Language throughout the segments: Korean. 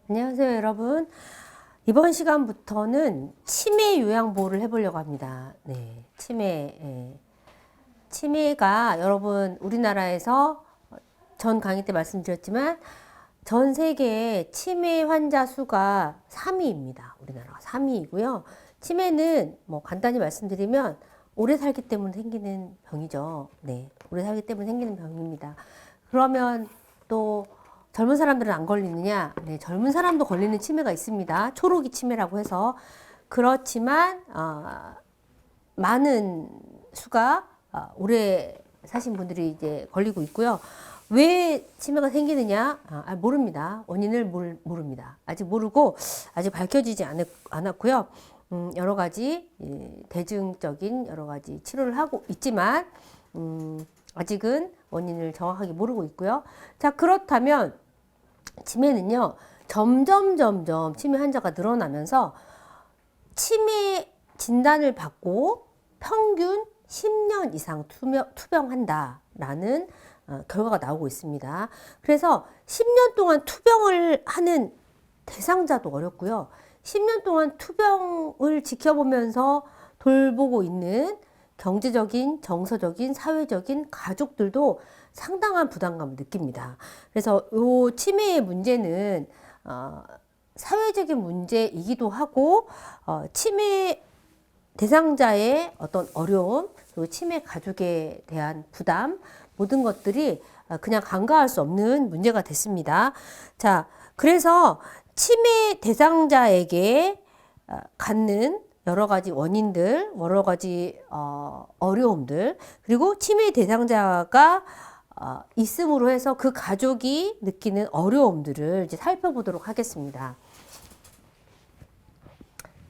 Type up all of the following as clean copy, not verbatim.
안녕하세요, 여러분. 이번 시간부터는 치매 요양보호를 해보려고 합니다. 네, 치매가 여러분 우리나라에서 전 강의 때 말씀드렸지만 전 세계의 치매 환자 수가 3위입니다. 우리나라가 3위이고요. 치매는 뭐 간단히 말씀드리면 오래 살기 때문에 생기는 병이죠. 네, 오래 살기 때문에 생기는 병입니다. 그러면 또 젊은 사람들은 안 걸리느냐? 네, 젊은 사람도 걸리는 치매가 있습니다. 초록이 치매라고 해서. 그렇지만 많은 수가 오래 사신 분들이 이제 걸리고 있고요. 왜 치매가 생기느냐? 모릅니다. 원인을 모릅니다. 아직 모르고 아직 밝혀지지 않았고요. 여러 가지 대증적인 여러 가지 치료를 하고 있지만 아직은 원인을 정확하게 모르고 있고요. 자, 그렇다면 치매는요, 점점 치매 환자가 늘어나면서 치매 진단을 받고 평균 10년 이상 투병한다라는 결과가 나오고 있습니다. 그래서 10년 동안 투병을 하는 대상자도 어렵고요. 10년 동안 투병을 지켜보면서 돌보고 있는 경제적인, 정서적인, 사회적인 가족들도 상당한 부담감을 느낍니다. 그래서 이 치매의 문제는 사회적인 문제이기도 하고 치매 대상자의 어떤 어려움, 그리고 치매 가족에 대한 부담, 모든 것들이 그냥 간과할 수 없는 문제가 됐습니다. 자, 그래서 치매 대상자에게 갖는 여러 가지 원인들, 여러 가지 어려움들, 그리고 치매 대상자가 있음으로 해서 그 가족이 느끼는 어려움들을 이제 살펴보도록 하겠습니다.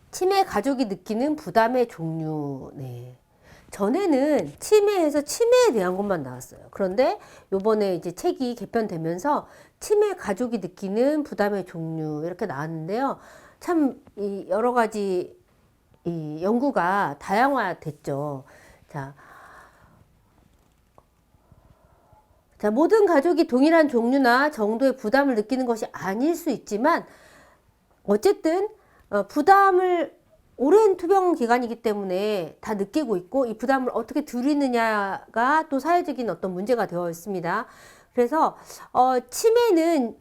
치매 가족이 느끼는 부담의 종류. 네. 전에는 치매에서 치매에 대한 것만 나왔어요. 그런데 요번에 이제 책이 개편되면서 치매 가족이 느끼는 부담의 종류 이렇게 나왔는데요. 참 여러 가지 연구가 다양화됐죠. 자, 모든 가족이 동일한 종류나 정도의 부담을 느끼는 것이 아닐 수 있지만 어쨌든 부담을 오랜 투병 기간이기 때문에 다 느끼고 있고 이 부담을 어떻게 줄이느냐가 또 사회적인 어떤 문제가 되어 있습니다. 그래서 치매는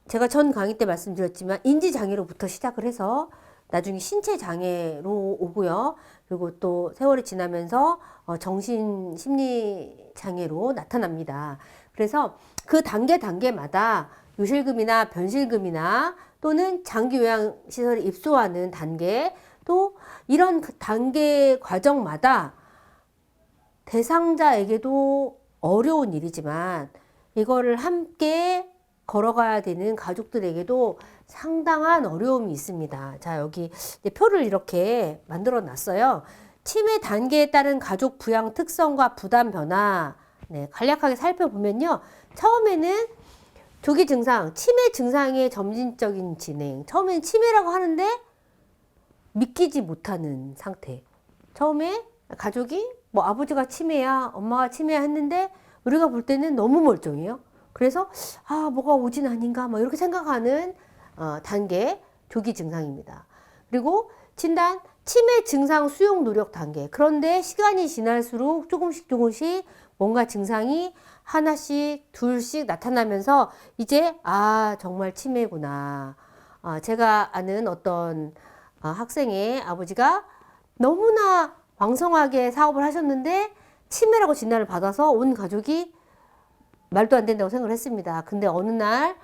제가 전 강의 때 말씀드렸지만 인지장애로부터 시작을 해서 나중에 신체 장애로 오고요. 그리고 또 세월이 지나면서 정신 심리 장애로 나타납니다. 그래서 그 단계마다 요실금이나 변실금이나 또는 장기 요양 시설에 입소하는 단계, 또 이런 단계 과정마다 대상자에게도 어려운 일이지만 이거를 함께 걸어가야 되는 가족들에게도 상당한 어려움이 있습니다. 자, 여기 표를 이렇게 만들어 놨어요. 치매 단계에 따른 가족 부양 특성과 부담 변화. 네, 간략하게 살펴보면요. 처음에는 조기 증상, 치매 증상의 점진적인 진행. 처음에는 치매라고 하는데 믿기지 못하는 상태. 처음에 가족이 뭐 아버지가 치매야, 엄마가 치매야 했는데 우리가 볼 때는 너무 멀쩡해요. 그래서 뭐가 오진 아닌가 뭐 이렇게 생각하는 단계 조기 증상입니다. 그리고 진단 치매 증상 수용 노력 단계. 그런데 시간이 지날수록 조금씩 뭔가 증상이 하나씩 둘씩 나타나면서 이제 정말 치매구나. 제가 아는 어떤 학생의 아버지가 너무나 왕성하게 사업을 하셨는데 치매라고 진단을 받아서 온 가족이 말도 안 된다고 생각을 했습니다. 근데 어느 날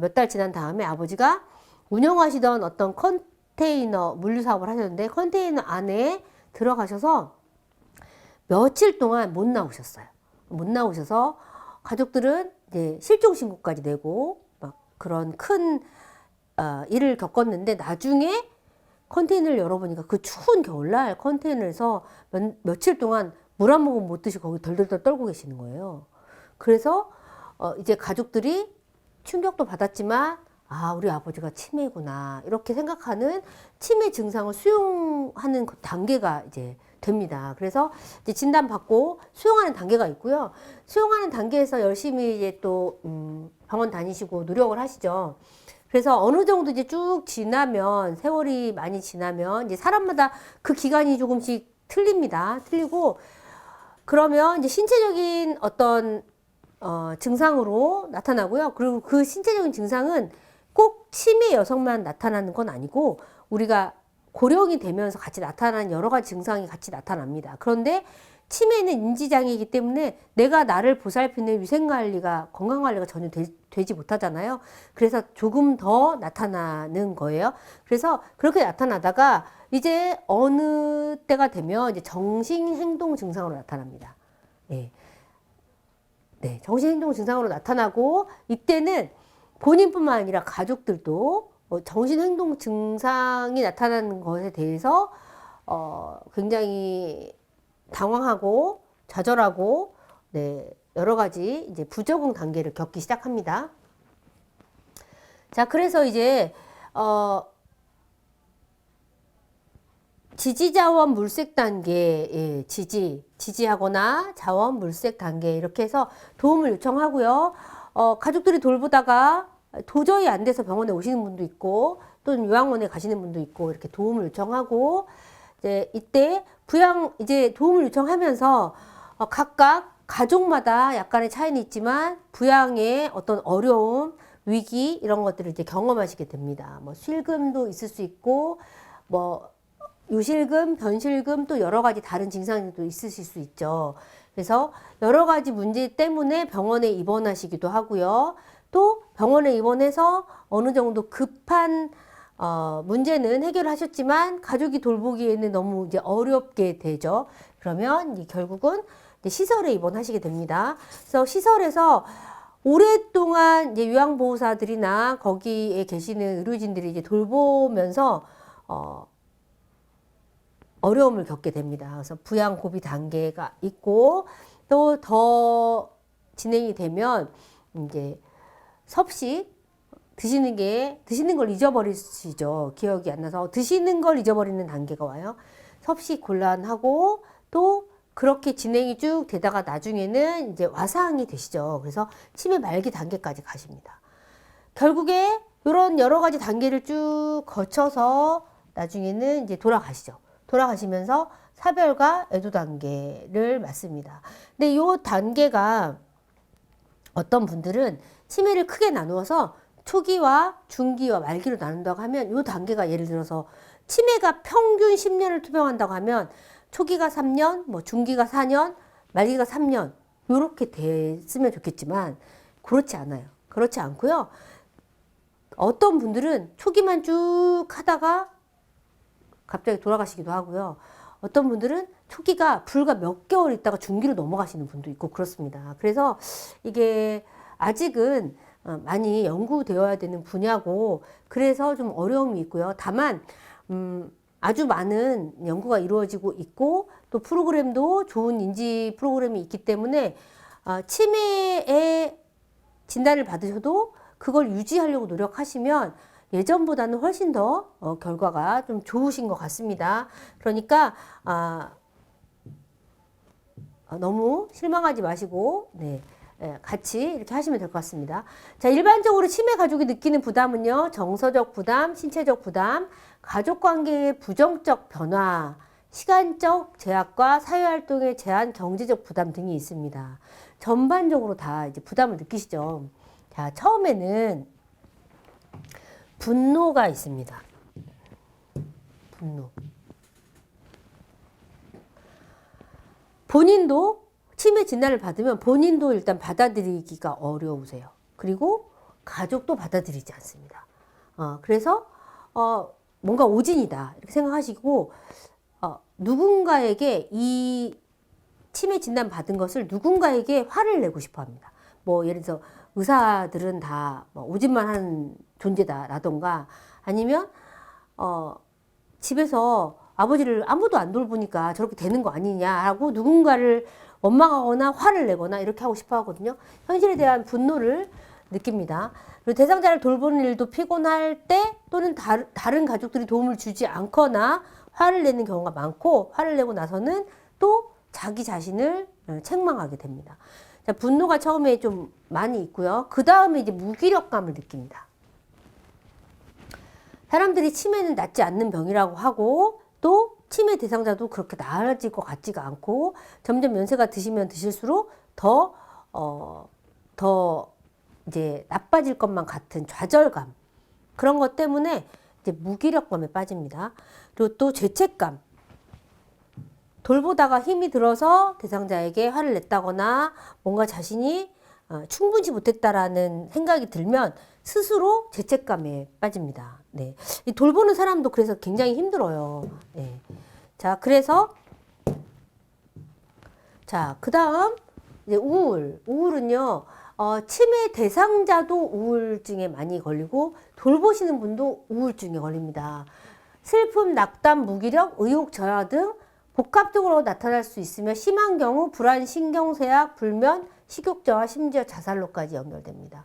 몇 달 지난 다음에 아버지가 운영하시던 어떤 컨테이너 물류 사업을 하셨는데 컨테이너 안에 들어가셔서 며칠 동안 못 나오셨어요. 못 나오셔서 가족들은 이제 실종 신고까지 내고 막 그런 큰 일을 겪었는데 나중에 컨테이너를 열어보니까 그 추운 겨울날 컨테이너에서 며칠 동안 물 한 모금 못 드시고 거기 덜덜덜 떨고 계시는 거예요. 그래서 이제 가족들이 충격도 받았지만 우리 아버지가 치매구나 이렇게 생각하는 치매 증상을 수용하는 그 단계가 이제 됩니다. 그래서 이제 진단받고 수용하는 단계가 있고요. 수용하는 단계에서 열심히 이제 또 병원 다니시고 노력을 하시죠. 그래서 어느 정도 이제 쭉 지나면, 세월이 많이 지나면, 이제 사람마다 그 기간이 조금씩 틀립니다. 틀리고, 그러면 이제 신체적인 어떤, 증상으로 나타나고요. 그리고 그 신체적인 증상은 꼭 치매 여성만 나타나는 건 아니고, 우리가 고령이 되면서 같이 나타나는 여러 가지 증상이 같이 나타납니다. 그런데 치매는 인지장애이기 때문에 내가 나를 보살피는 위생관리가, 건강관리가 전혀 되지 못하잖아요. 그래서 조금 더 나타나는 거예요. 그래서 그렇게 나타나다가 이제 어느 때가 되면 이제 정신행동 증상으로 나타납니다. 예. 네, 정신행동 증상으로 나타나고 이때는 본인뿐만 아니라 가족들도 정신행동 증상이 나타나는 것에 대해서 굉장히 당황하고 좌절하고 네, 여러 가지 이제 부적응 단계를 겪기 시작합니다. 자, 그래서 이제 지지자원 물색 단계, 예, 지지하거나 자원 물색 단계 이렇게 해서 도움을 요청하고요. 가족들이 돌보다가 도저히 안 돼서 병원에 오시는 분도 있고 또는 요양원에 가시는 분도 있고 이렇게 도움을 요청하고 이때 이제 도움을 요청하면서 각각 가족마다 약간의 차이는 있지만 부양의 어떤 어려움, 위기 이런 것들을 이제 경험하시게 됩니다. 뭐 실금도 있을 수 있고 뭐 요실금, 변실금 또 여러 가지 다른 증상들도 있으실 수 있죠. 그래서 여러 가지 문제 때문에 병원에 입원하시기도 하고요. 또 병원에 입원해서 어느 정도 급한 문제는 해결하셨지만 가족이 돌보기에는 너무 이제 어렵게 되죠. 그러면 이제 결국은 이제 시설에 입원하시게 됩니다. 그래서 시설에서 오랫동안 이제 요양보호사들이나 거기에 계시는 의료진들이 이제 돌보면서 어려움을 겪게 됩니다. 그래서 부양 고비 단계가 있고 또 더 진행이 되면 이제 섭식 드시는 걸 잊어버리시죠. 기억이 안 나서 드시는 걸 잊어버리는 단계가 와요. 섭식 곤란하고 또 그렇게 진행이 쭉 되다가 나중에는 이제 와상이 되시죠. 그래서 치매 말기 단계까지 가십니다. 결국에 이런 여러 가지 단계를 쭉 거쳐서 나중에는 이제 돌아가시죠. 돌아가시면서 사별과 애도 단계를 맞습니다. 근데 이 단계가 어떤 분들은 치매를 크게 나누어서 초기와 중기와 말기로 나눈다고 하면 이 단계가 예를 들어서 치매가 평균 10년을 투병한다고 하면 초기가 3년, 뭐 중기가 4년, 말기가 3년 이렇게 됐으면 좋겠지만 그렇지 않아요. 그렇지 않고요. 어떤 분들은 초기만 쭉 하다가 갑자기 돌아가시기도 하고요. 어떤 분들은 초기가 불과 몇 개월 있다가 중기로 넘어가시는 분도 있고 그렇습니다. 그래서 이게 아직은 많이 연구되어야 되는 분야고 그래서 좀 어려움이 있고요. 다만 아주 많은 연구가 이루어지고 있고 또 프로그램도 좋은 인지 프로그램이 있기 때문에 치매의 진단을 받으셔도 그걸 유지하려고 노력하시면 예전보다는 훨씬 더 결과가 좀 좋으신 것 같습니다. 그러니까 너무 실망하지 마시고 네, 같이 이렇게 하시면 될 것 같습니다. 자, 일반적으로 치매 가족이 느끼는 부담은요. 정서적 부담, 신체적 부담, 가족관계의 부정적 변화, 시간적 제약과 사회활동의 제한, 경제적 부담 등이 있습니다. 전반적으로 다 이제 부담을 느끼시죠. 자, 처음에는 분노가 있습니다. 분노. 본인도 치매 진단을 받으면 본인도 일단 받아들이기가 어려우세요. 그리고 가족도 받아들이지 않습니다. 그래서 뭔가 오진이다 이렇게 생각하시고 누군가에게 이 치매 진단 받은 것을 누군가에게 화를 내고 싶어 합니다. 뭐 예를 들어서 의사들은 다 오진만 하는 존재다라던가 아니면 집에서 아버지를 아무도 안 돌보니까 저렇게 되는 거 아니냐라고 누군가를 원망하거나 화를 내거나 이렇게 하고 싶어 하거든요. 현실에 대한 분노를 느낍니다. 그리고 대상자를 돌보는 일도 피곤할 때 또는 다른 가족들이 도움을 주지 않거나 화를 내는 경우가 많고 화를 내고 나서는 또 자기 자신을 책망하게 됩니다. 자, 분노가 처음에 좀 많이 있고요. 그 다음에 이제 무기력감을 느낍니다. 사람들이 치매는 낫지 않는 병이라고 하고 또 치매 대상자도 그렇게 나아질 것 같지가 않고 점점 연세가 드시면 드실수록 더 이제 나빠질 것만 같은 좌절감 그런 것 때문에 이제 무기력감에 빠집니다. 그리고 또 죄책감 돌보다가 힘이 들어서 대상자에게 화를 냈다거나 뭔가 자신이 충분치 못했다라는 생각이 들면 스스로 죄책감에 빠집니다. 네. 이 돌보는 사람도 그래서 굉장히 힘들어요. 네. 자, 그래서 자, 그다음 이제 우울. 우울은요. 치매 대상자도 우울증에 많이 걸리고 돌보시는 분도 우울증에 걸립니다. 슬픔, 낙담, 무기력, 의욕 저하 등 복합적으로 나타날 수 있으며 심한 경우 불안, 신경쇠약, 불면, 식욕저하, 심지어 자살로까지 연결됩니다.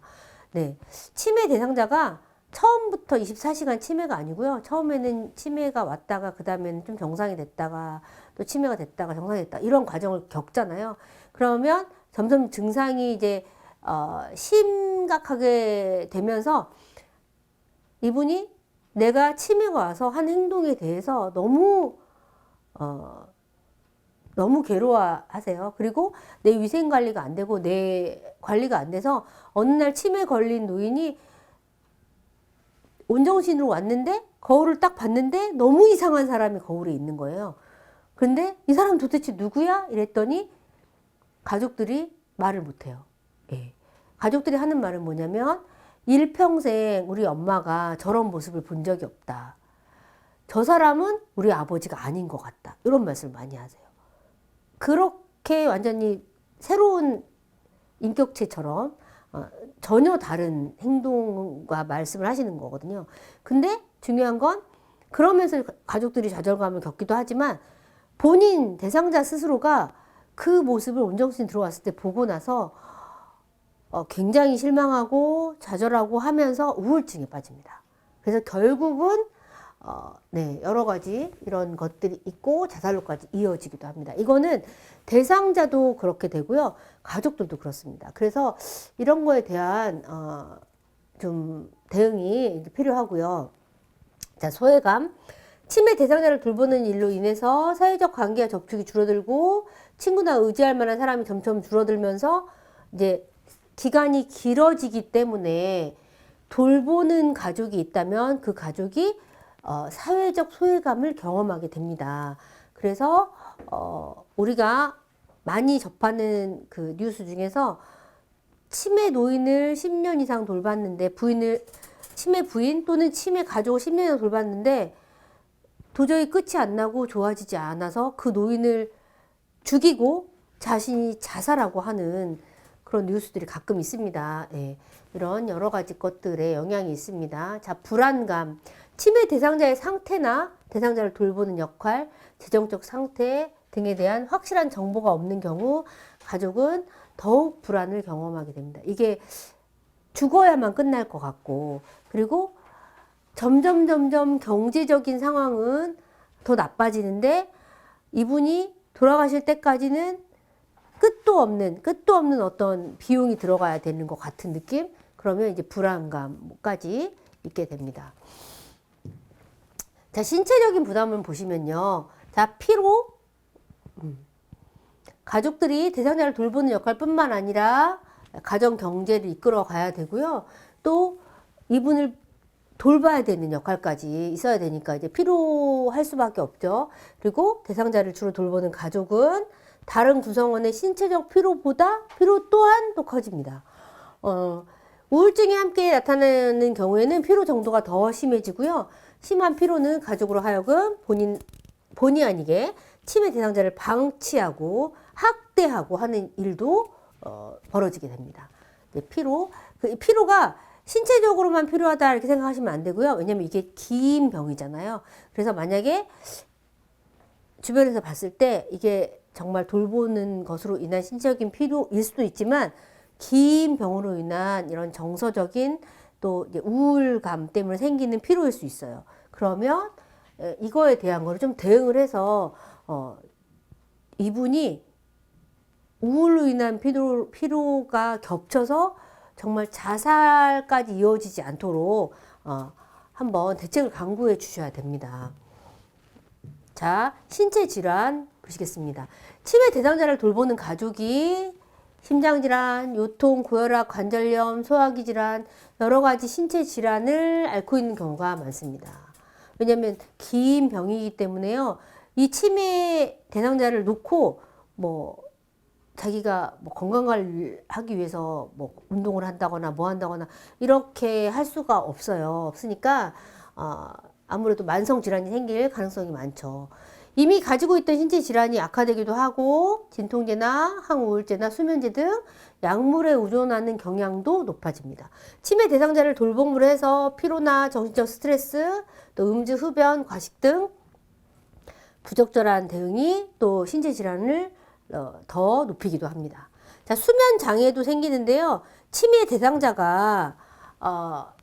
네, 치매 대상자가 처음부터 24시간 치매가 아니고요. 처음에는 치매가 왔다가 그 다음에는 좀 정상이 됐다가 또 치매가 됐다가 정상이 됐다 이런 과정을 겪잖아요. 그러면 점점 증상이 이제 심각하게 되면서 이분이 내가 치매가 와서 한 행동에 대해서 너무 괴로워하세요. 그리고 내 위생 관리가 안 되고 내 관리가 안 돼서 어느 날 치매 걸린 노인이 온정신으로 왔는데 거울을 딱 봤는데 너무 이상한 사람이 거울에 있는 거예요. 근데 이 사람 도대체 누구야? 이랬더니 가족들이 말을 못해요. 예. 가족들이 하는 말은 뭐냐면 일평생 우리 엄마가 저런 모습을 본 적이 없다. 저 사람은 우리 아버지가 아닌 것 같다. 이런 말씀을 많이 하세요. 그렇게 완전히 새로운 인격체처럼 전혀 다른 행동과 말씀을 하시는 거거든요. 근데 중요한 건 그러면서 가족들이 좌절감을 겪기도 하지만 본인 대상자 스스로가 그 모습을 온정신 들어왔을 때 보고 나서 굉장히 실망하고 좌절하고 하면서 우울증에 빠집니다. 그래서 결국은 네, 여러 가지 이런 것들이 있고 자살로까지 이어지기도 합니다. 이거는 대상자도 그렇게 되고요. 가족들도 그렇습니다. 그래서 이런 거에 대한 좀 대응이 필요하고요. 자, 소외감. 치매 대상자를 돌보는 일로 인해서 사회적 관계와 접촉이 줄어들고 친구나 의지할 만한 사람이 점점 줄어들면서 이제 기간이 길어지기 때문에 돌보는 가족이 있다면 그 가족이 사회적 소외감을 경험하게 됩니다. 그래서 우리가 많이 접하는 그 뉴스 중에서 치매 노인을 10년 이상 돌봤는데 치매 부인 또는 치매 가족을 10년 이상 돌봤는데 도저히 끝이 안 나고 좋아지지 않아서 그 노인을 죽이고 자신이 자살하고 하는 그런 뉴스들이 가끔 있습니다. 예, 이런 여러 가지 것들에 영향이 있습니다. 자, 불안감. 치매 대상자의 상태나 대상자를 돌보는 역할, 재정적 상태 등에 대한 확실한 정보가 없는 경우 가족은 더욱 불안을 경험하게 됩니다. 이게 죽어야만 끝날 것 같고 그리고 점점 경제적인 상황은 더 나빠지는데 이분이 돌아가실 때까지는 끝도 없는 어떤 비용이 들어가야 되는 것 같은 느낌? 그러면 이제 불안감까지 있게 됩니다. 자, 신체적인 부담을 보시면요. 자, 피로. 가족들이 대상자를 돌보는 역할뿐만 아니라 가정 경제를 이끌어 가야 되고요. 또 이분을 돌봐야 되는 역할까지 있어야 되니까 이제 피로할 수밖에 없죠. 그리고 대상자를 주로 돌보는 가족은 다른 구성원의 신체적 피로보다 피로 또한 더 커집니다. 우울증이 함께 나타나는 경우에는 피로 정도가 더 심해지고요. 심한 피로는 가족으로 하여금 본의 아니게 치매 대상자를 방치하고 학대하고 하는 일도 벌어지게 됩니다. 피로가 신체적으로만 필요하다 이렇게 생각하시면 안 되고요. 왜냐면 이게 긴 병이잖아요. 그래서 만약에 주변에서 봤을 때 이게 정말 돌보는 것으로 인한 신체적인 필요일 수도 있지만 긴 병으로 인한 이런 정서적인 또 이제 우울감 때문에 생기는 피로일 수 있어요. 그러면 이거에 대한 거를 좀 대응을 해서 이분이 우울로 인한 피로가 겹쳐서 정말 자살까지 이어지지 않도록 한번 대책을 강구해 주셔야 됩니다. 자, 신체 질환 보시겠습니다. 치매 대상자를 돌보는 가족이 심장질환, 요통, 고혈압, 관절염, 소화기 질환, 여러 가지 신체 질환을 앓고 있는 경우가 많습니다. 왜냐하면 긴 병이기 때문에요. 이 치매 대상자를 놓고 뭐 자기가 뭐 건강관리를 하기 위해서 뭐 운동을 한다거나 뭐 한다거나 이렇게 할 수가 없어요. 없으니까 아무래도 만성 질환이 생길 가능성이 많죠. 이미 가지고 있던 신체 질환이 악화되기도 하고 진통제나 항우울제나 수면제 등 약물에 의존하는 경향도 높아집니다. 치매 대상자를 돌봄으로 해서 피로나 정신적 스트레스, 또 음주, 흡연, 과식 등 부적절한 대응이 또 신체 질환을 더 높이기도 합니다. 자, 수면 장애도 생기는데요. 치매 대상자가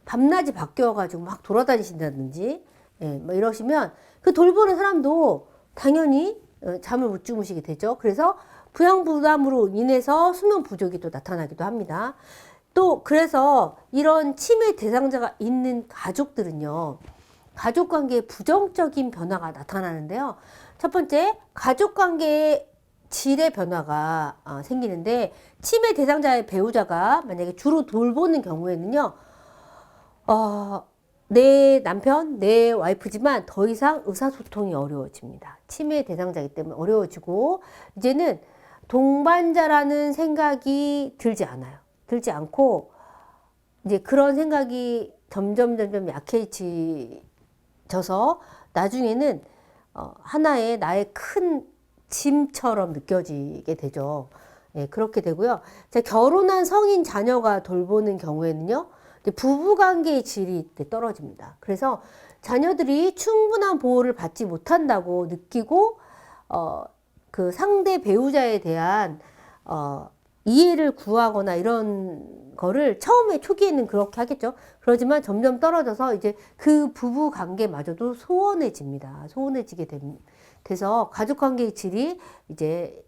밤낮이 바뀌어가지고 막 돌아다니신다든지, 예, 뭐 이러시면 그 돌보는 사람도 당연히 잠을 못 주무시게 되죠. 그래서 부양 부담으로 인해서 수면 부족이 또 나타나기도 합니다. 또 그래서 이런 치매 대상자가 있는 가족들은요, 가족 관계에 부정적인 변화가 나타나는데요. 첫 번째, 가족 관계의 질의 변화가 생기는데, 치매 대상자의 배우자가 만약에 주로 돌보는 경우에는요, 내 남편, 내 와이프지만 더 이상 의사소통이 어려워집니다. 치매 대상자이기 때문에 어려워지고, 이제는 동반자라는 생각이 들지 않아요. 들지 않고, 이제 그런 생각이 점점 약해져서 나중에는 하나의 나의 큰 짐처럼 느껴지게 되죠. 예, 그렇게 되고요. 자, 결혼한 성인 자녀가 돌보는 경우에는요, 부부관계의 질이 떨어집니다. 그래서 자녀들이 충분한 보호를 받지 못한다고 느끼고, 그 상대 배우자에 대한, 이해를 구하거나 이런 거를 처음에 초기에는 그렇게 하겠죠. 그러지만 점점 떨어져서 이제 그 부부 관계마저도 소원해집니다. 소원해지게 돼서 가족 관계의 질이 이제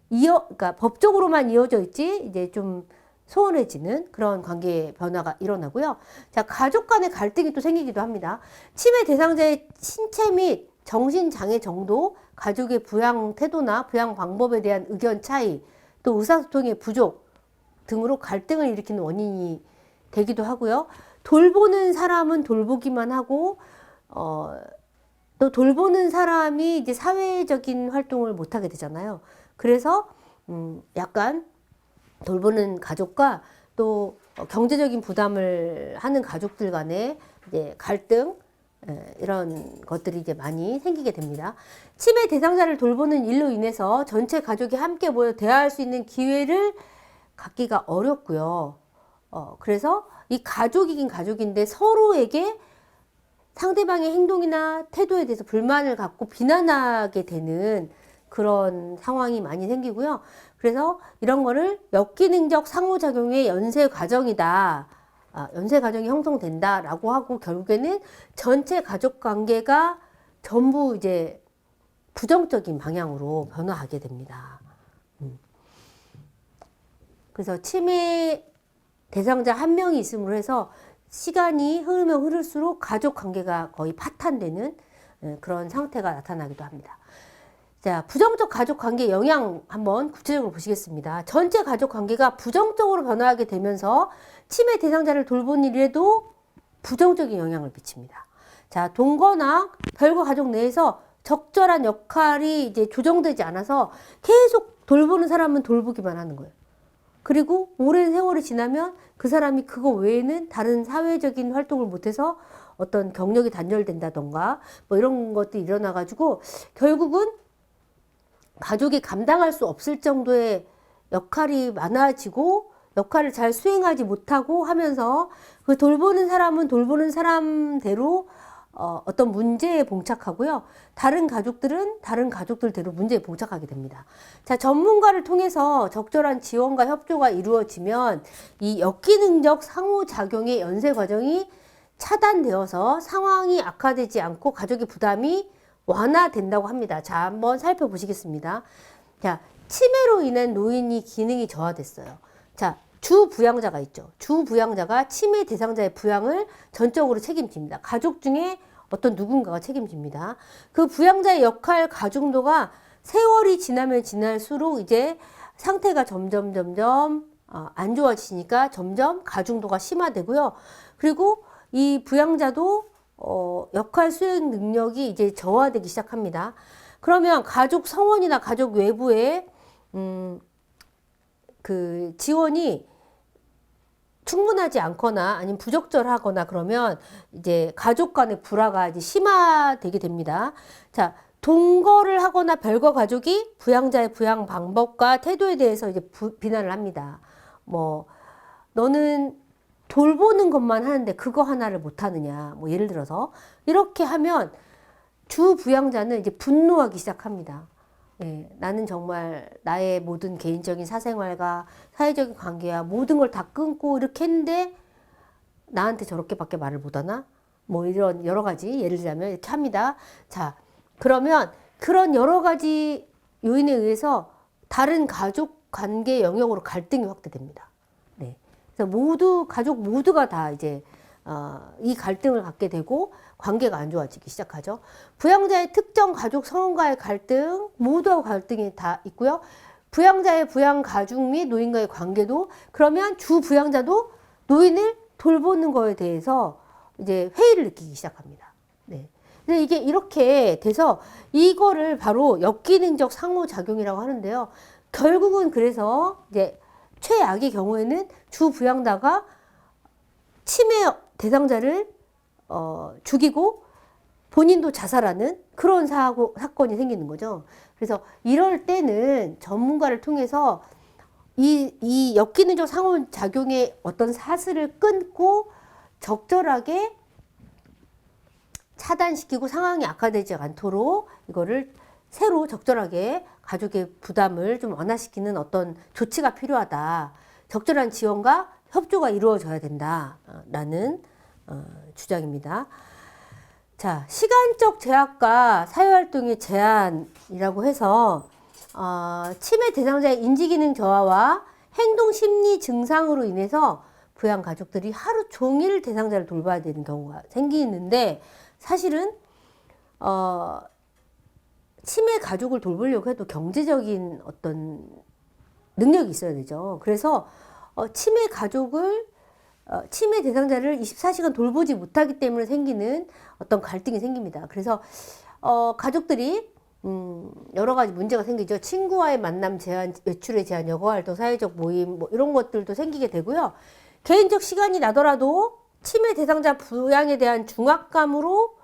그러니까 법적으로만 이어져 있지 이제 좀 소원해지는 그런 관계 변화가 일어나고요. 자, 가족 간의 갈등이 또 생기기도 합니다. 치매 대상자의 신체 및 정신 장애 정도, 가족의 부양 태도나 부양 방법에 대한 의견 차이, 또 의사소통의 부족 등으로 갈등을 일으키는 원인이 되기도 하고요. 돌보는 사람은 돌보기만 하고, 또 돌보는 사람이 이제 사회적인 활동을 못하게 되잖아요. 그래서, 약간 돌보는 가족과 또 경제적인 부담을 하는 가족들 간의 이제 갈등, 이런 것들이 이제 많이 생기게 됩니다. 치매 대상자를 돌보는 일로 인해서 전체 가족이 함께 모여 대화할 수 있는 기회를 갖기가 어렵고요. 그래서 이 가족이긴 가족인데 서로에게 상대방의 행동이나 태도에 대해서 불만을 갖고 비난하게 되는 그런 상황이 많이 생기고요. 그래서 이런 거를 역기능적 상호작용의 연쇄 과정이다. 연쇄 과정이 형성된다라고 하고 결국에는 전체 가족 관계가 전부 이제 부정적인 방향으로 변화하게 됩니다. 그래서 치매 대상자 한 명이 있음으로 해서 시간이 흐르면 흐를수록 가족 관계가 거의 파탄되는 그런 상태가 나타나기도 합니다. 자, 부정적 가족 관계 영향 한번 구체적으로 보시겠습니다. 전체 가족 관계가 부정적으로 변화하게 되면서 치매 대상자를 돌보는 일에도 부정적인 영향을 미칩니다. 자, 동거나 별거 가족 내에서 적절한 역할이 이제 조정되지 않아서 계속 돌보는 사람은 돌보기만 하는 거예요. 그리고 오랜 세월이 지나면 그 사람이 그거 외에는 다른 사회적인 활동을 못해서 어떤 경력이 단절된다던가 뭐 이런 것들이 일어나가지고 결국은 가족이 감당할 수 없을 정도의 역할이 많아지고 역할을 잘 수행하지 못하고 하면서 그 돌보는 사람은 돌보는 사람대로 어떤 문제에 봉착하고요. 다른 가족들은 다른 가족들대로 문제에 봉착하게 됩니다. 자, 전문가를 통해서 적절한 지원과 협조가 이루어지면 이 역기능적 상호작용의 연쇄 과정이 차단되어서 상황이 악화되지 않고 가족의 부담이 완화된다고 합니다. 자, 한번 살펴보시겠습니다. 자, 치매로 인한 노인이 기능이 저하됐어요. 자, 주 부양자가 있죠. 주 부양자가 치매 대상자의 부양을 전적으로 책임집니다. 가족 중에 어떤 누군가가 책임집니다. 그 부양자의 역할 가중도가 세월이 지나면 지날수록 이제 상태가 점점 안 좋아지니까 점점 가중도가 심화되고요. 그리고 이 부양자도 역할 수행 능력이 이제 저하되기 시작합니다. 그러면 가족 성원이나 가족 외부에 그 지원이 충분하지 않거나 아니면 부적절하거나 그러면 이제 가족 간의 불화가 이제 심화되게 됩니다. 자, 동거를 하거나 별거 가족이 부양자의 부양 방법과 태도에 대해서 이제 비난을 합니다. 뭐 너는 돌보는 것만 하는데 그거 하나를 못 하느냐. 뭐 예를 들어서 이렇게 하면 주 부양자는 이제 분노하기 시작합니다. 예, 나는 정말 나의 모든 개인적인 사생활과 사회적인 관계와 모든 걸 다 끊고 이렇게 했는데 나한테 저렇게밖에 말을 못하나? 뭐 이런 여러 가지 예를 들자면 이렇게 합니다. 자, 그러면 그런 여러 가지 요인에 의해서 다른 가족 관계 영역으로 갈등이 확대됩니다. 네. 그래서 가족 모두가 다 이제 이 갈등을 갖게 되고 관계가 안 좋아지기 시작하죠. 부양자의 특정 가족 성원과의 갈등, 모두하고 갈등이 다 있고요. 부양자의 부양 가족 및 노인과의 관계도 그러면 주 부양자도 노인을 돌보는 거에 대해서 이제 회의를 느끼기 시작합니다. 네. 근데 이게 이렇게 돼서 이거를 바로 역기능적 상호작용이라고 하는데요. 결국은 그래서 이제 최악의 경우에는 주 부양자가 치매 대상자를 죽이고 본인도 자살하는 그런 사건이 생기는 거죠. 그래서 이럴 때는 전문가를 통해서 이 역기능적 상호작용의 어떤 사슬을 끊고 적절하게 차단시키고 상황이 악화되지 않도록 이거를 새로 적절하게 가족의 부담을 좀 완화시키는 어떤 조치가 필요하다. 적절한 지원과 협조가 이루어져야 된다라는 주장입니다. 자, 시간적 제약과 사회활동의 제한이라고 해서 치매 대상자의 인지기능 저하와 행동심리 증상으로 인해서 부양 가족들이 하루 종일 대상자를 돌봐야 되는 경우가 생기는데 사실은 치매 가족을 돌보려고 해도 경제적인 어떤 능력이 있어야 되죠. 그래서 치매 대상자를 24시간 돌보지 못하기 때문에 생기는 어떤 갈등이 생깁니다. 그래서 가족들이 여러 가지 문제가 생기죠. 친구와의 만남 제한, 외출의 제한, 여가활동, 사회적 모임 뭐 이런 것들도 생기게 되고요. 개인적 시간이 나더라도 치매 대상자 부양에 대한 중압감으로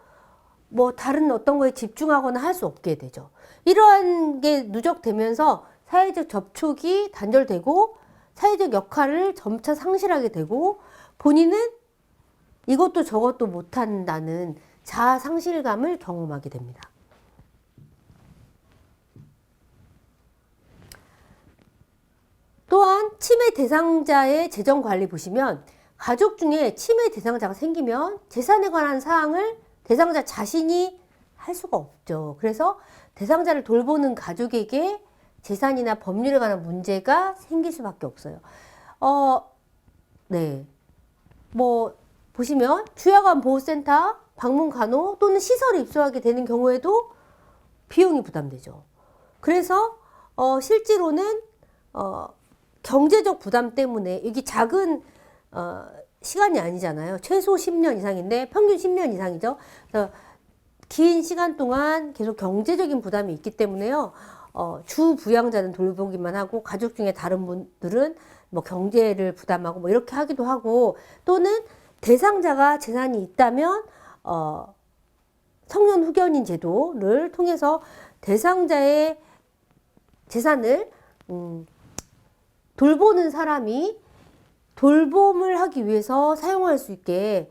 뭐 다른 어떤 거에 집중하거나 할 수 없게 되죠. 이러한 게 누적되면서 사회적 접촉이 단절되고 사회적 역할을 점차 상실하게 되고 본인은 이것도 저것도 못한다는 자아 상실감을 경험하게 됩니다. 또한 치매 대상자의 재정 관리 보시면 가족 중에 치매 대상자가 생기면 재산에 관한 사항을 대상자 자신이 할 수가 없죠. 그래서 대상자를 돌보는 가족에게 재산이나 법률에 관한 문제가 생길 수밖에 없어요. 네. 뭐 보시면 주야간 보호센터, 방문 간호 또는 시설에 입소하게 되는 경우에도 비용이 부담되죠. 그래서 실제로는 경제적 부담 때문에 이게 작은 시간이 아니잖아요. 최소 10년 이상인데 평균 10년 이상이죠. 그래서 긴 시간 동안 계속 경제적인 부담이 있기 때문에요. 주 부양자는 돌보기만 하고 가족 중에 다른 분들은 뭐 경제를 부담하고 뭐 이렇게 하기도 하고 또는 대상자가 재산이 있다면 성년 후견인 제도를 통해서 대상자의 재산을 돌보는 사람이 돌봄을 하기 위해서 사용할 수 있게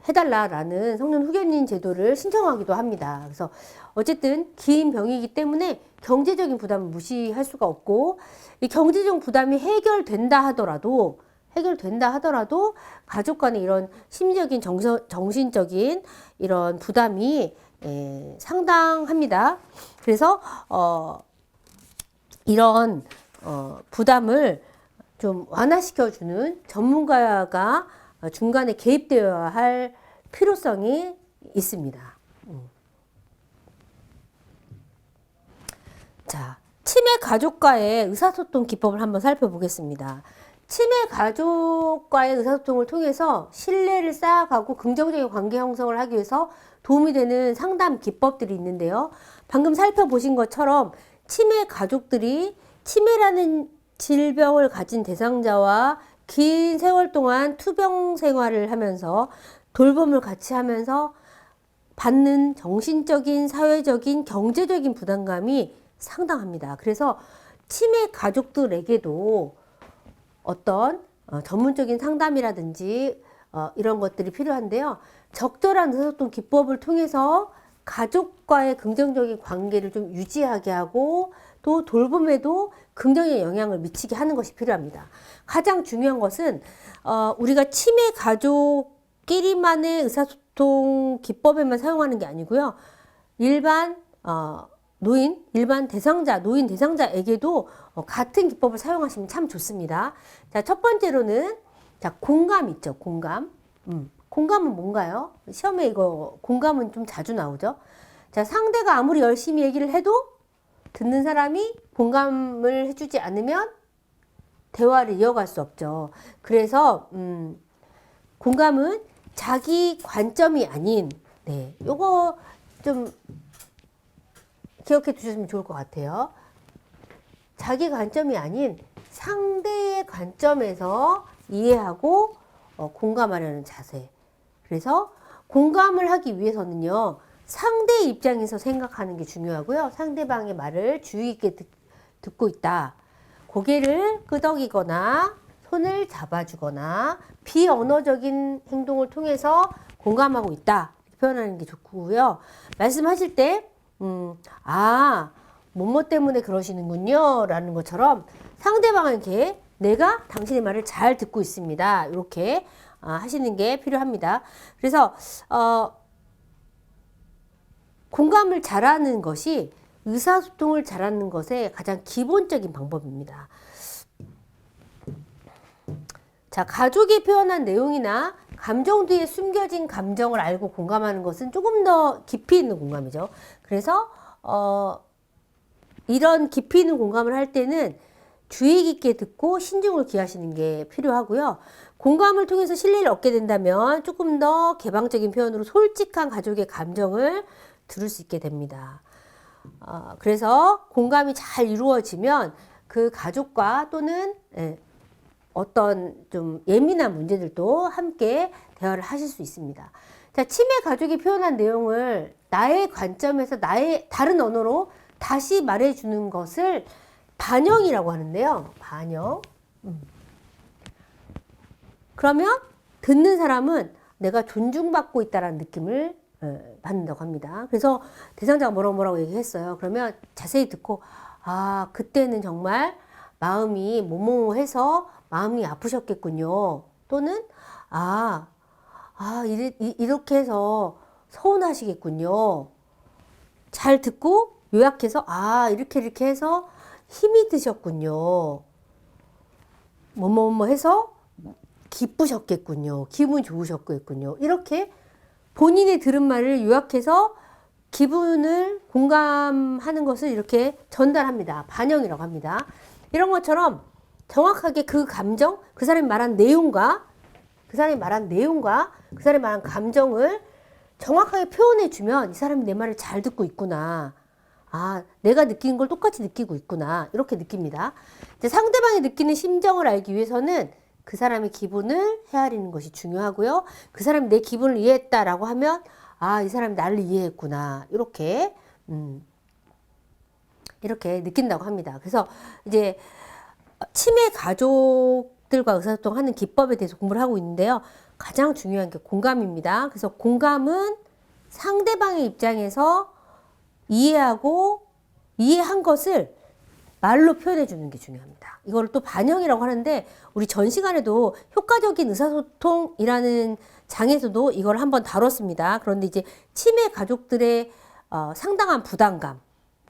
해달라라는 성년 후견인 제도를 신청하기도 합니다. 그래서 어쨌든 긴 병이기 때문에 경제적인 부담을 무시할 수가 없고 이 경제적 부담이 해결된다 하더라도 가족 간의 이런 심리적인 정신적인 이런 부담이 상당합니다. 그래서 이런 부담을 좀 완화시켜주는 전문가가 중간에 개입되어야 할 필요성이 있습니다. 자, 치매 가족과의 의사소통 기법을 한번 살펴보겠습니다. 치매 가족과의 의사소통을 통해서 신뢰를 쌓아가고 긍정적인 관계 형성을 하기 위해서 도움이 되는 상담 기법들이 있는데요. 방금 살펴보신 것처럼 치매 가족들이 치매라는 질병을 가진 대상자와 긴 세월 동안 투병 생활을 하면서 돌봄을 같이 하면서 받는 정신적인, 사회적인, 경제적인 부담감이 상당합니다. 그래서 치매 가족들에게도 어떤 전문적인 상담이라든지 이런 것들이 필요한데요. 적절한 의사소통 기법을 통해서 가족과의 긍정적인 관계를 좀 유지하게 하고 또 돌봄에도 긍정의 영향을 미치게 하는 것이 필요합니다. 가장 중요한 것은 우리가 치매 가족끼리만의 의사소통 기법에만 사용하는 게 아니고요. 일반 노인 대상자에게도 같은 기법을 사용하시면 참 좋습니다. 자, 첫 번째로는 자, 공감 있죠, 공감. 공감은 뭔가요? 시험에 이거 공감은 좀 자주 나오죠. 자, 상대가 아무리 열심히 얘기를 해도 듣는 사람이 공감을 해주지 않으면 대화를 이어갈 수 없죠. 그래서 공감은 자기 관점이 아닌, 네, 요거 좀 기억해 두셨으면 좋을 것 같아요. 자기 관점이 아닌 상대의 관점에서 이해하고 공감하려는 자세. 그래서 공감을 하기 위해서는요, 상대의 입장에서 생각하는 게 중요하고요. 상대방의 말을 주의 있게 듣고 있다. 고개를 끄덕이거나 손을 잡아주거나 비언어적인 행동을 통해서 공감하고 있다. 이렇게 표현하는 게 좋고요. 말씀하실 때 뭐뭐 때문에 그러시는군요. 라는 것처럼 상대방에게 내가 당신의 말을 잘 듣고 있습니다. 이렇게 하시는 게 필요합니다. 그래서 공감을 잘하는 것이 의사소통을 잘하는 것의 가장 기본적인 방법입니다. 자, 가족이 표현한 내용이나 감정 뒤에 숨겨진 감정을 알고 공감하는 것은 조금 더 깊이 있는 공감이죠. 그래서 이런 깊이 있는 공감을 할 때는 주의 깊게 듣고 신중을 기하시는 게 필요하고요. 공감을 통해서 신뢰를 얻게 된다면 조금 더 개방적인 표현으로 솔직한 가족의 감정을 들을 수 있게 됩니다. 그래서 공감이 잘 이루어지면 그 가족과 또는 어떤 좀 예민한 문제들도 함께 대화를 하실 수 있습니다. 자, 치매 가족이 표현한 내용을 나의 관점에서 나의 다른 언어로 다시 말해주는 것을 반영이라고 하는데요. 반영. 그러면 듣는 사람은 내가 존중받고 있다는 느낌을 받는다고 합니다. 그래서 대상자가 뭐라고 얘기했어요. 그러면 자세히 듣고 그때는 정말 마음이 뭐뭐해서 마음이 아프셨겠군요. 또는 이렇게 해서 서운하시겠군요. 잘 듣고 요약해서 이렇게 해서 힘이 드셨군요. 뭐뭐뭐 해서 기쁘셨겠군요. 기분 좋으셨겠군요. 이렇게 본인이 들은 말을 요약해서 기분을 공감하는 것을 이렇게 전달합니다. 반영이라고 합니다. 이런 것처럼 정확하게 그 감정, 그 사람이 말한 내용과 그 사람이 말한 감정을 정확하게 표현해주면 이 사람이 내 말을 잘 듣고 있구나. 내가 느끼는 걸 똑같이 느끼고 있구나. 이렇게 느낍니다. 이제 상대방이 느끼는 심정을 알기 위해서는 그 사람의 기분을 헤아리는 것이 중요하고요. 그 사람이 내 기분을 이해했다라고 하면 이 사람이 나를 이해했구나. 이렇게 느낀다고 합니다. 그래서 이제 치매 가족들과 의사소통하는 기법에 대해서 공부를 하고 있는데요. 가장 중요한 게 공감입니다. 그래서 공감은 상대방의 입장에서 이해한 것을 말로 표현해 주는 게 중요합니다. 이걸 또 반영이라고 하는데 우리 전 시간에도 효과적인 의사소통이라는 장에서도 이걸 한번 다뤘습니다. 그런데 이제 치매 가족들의 상당한 부담감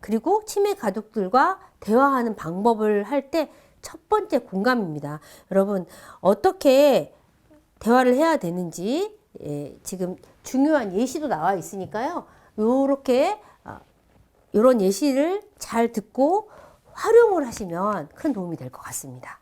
그리고 치매 가족들과 대화하는 방법을 할 때 첫 번째 공감입니다. 여러분, 어떻게 대화를 해야 되는지 지금 중요한 예시도 나와 있으니까요. 요렇게 요런 예시를 잘 듣고 활용을 하시면 큰 도움이 될 것 같습니다.